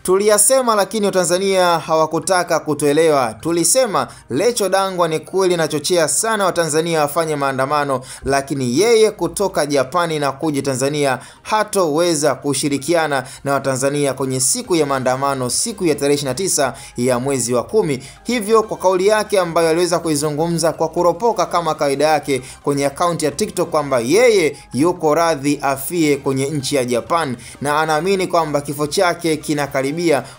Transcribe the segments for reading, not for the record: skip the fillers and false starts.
Tuliyasema lakini Watanzania hawakutaka kutuelewa. Tulisema Rachel Dangwa ni kweli anachochea sana Watanzania wafanye maandamano, lakini yeye kutoka Japani na kuja Tanzania hatoweza kushirikiana na Watanzania kwenye siku ya maandamano, siku ya tarehe 29 ya mwezi wa 10. Hivyo kwa kauli yake ambayo aliweza kuizungumza kwa kuropoka kama kawaida yake kwenye akaunti ya TikTok kwamba yeye yuko radhi afie kwenye nchi ya Japan na anaamini kwamba kifo chake kinakaribia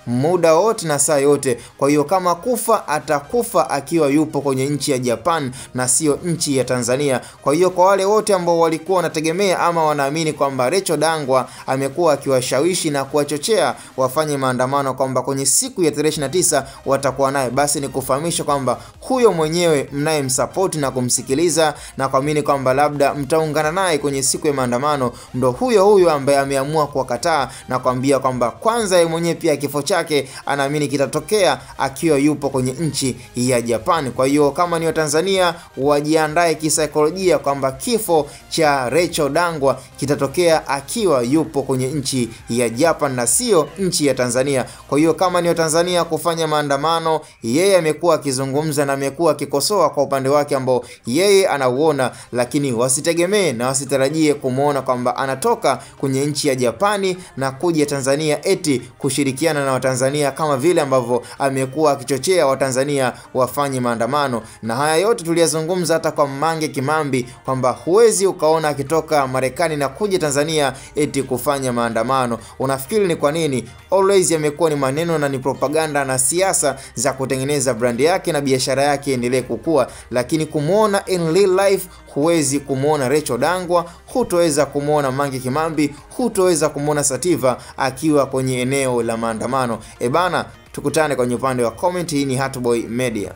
muda wote na saa yote. Kwa hiyo kama kufa atakufa akiwa yupo kwenye nchi ya Japan na sio nchi ya Tanzania. Kwa hiyo kwa wale wote ambao walikuwa wanategemea ama wanaamini kwamba Rachel Dangwa amekuwa akiwashawishi na kuwachochea wafanye maandamano kwamba kwenye siku ya tarehe 29 watakuwa naye, basi ni kufahamisha kwamba huyo mwenyewe mnayemsupport na kumsikiliza na kuamini kwamba labda mtaungana naye kwenye siku ya maandamano ndo huyo ambaye ameamua kuwakataa na kuambia kwamba kwanza yeye mwenyewe pia kifo chake anaamini kitatokea akiwa yupo kwenye nchi ya Japan. Kwa hiyo kama ni Watanzania wajiandae kisaikolojia kwamba kifo cha Rachel Dangwa kitatokea akiwa yupo kwenye nchi ya Japan na sio nchi ya Tanzania. Kwa hiyo kama ni Watanzania kufanya maandamano, yeye amekuwa akizungumza na amekuwa akikosoa kwa upande wake ambao yeye anauona, lakini wasitegemee na wasitarajie kumuona kwamba anatoka kwenye nchi ya Japani na kuja Tanzania eti kushirikiana na Watanzania kama vile ambavyo amekuwa akichochea Watanzania wafanye maandamano. Na haya yote tuliyazungumza hata kwa Mange Kimambi kwamba huwezi ukaona akitoka Marekani na kuja Tanzania eti kufanya maandamano. Unafikiri ni kwa nini? Always yamekuwa ni maneno na ni propaganda na siasa za kutengeneza brand yake na biashara yake endelee kukua, lakini kumuona in real life huwezi kumuona Rachel Dangwa, hutoweza kumuona Mange Kimambi, hutoweza kumuona Sativa akiwa kwenye eneo la maandamano. Ebana, tukutane kwenye upande wa comment. Hii ni Hatboy Media.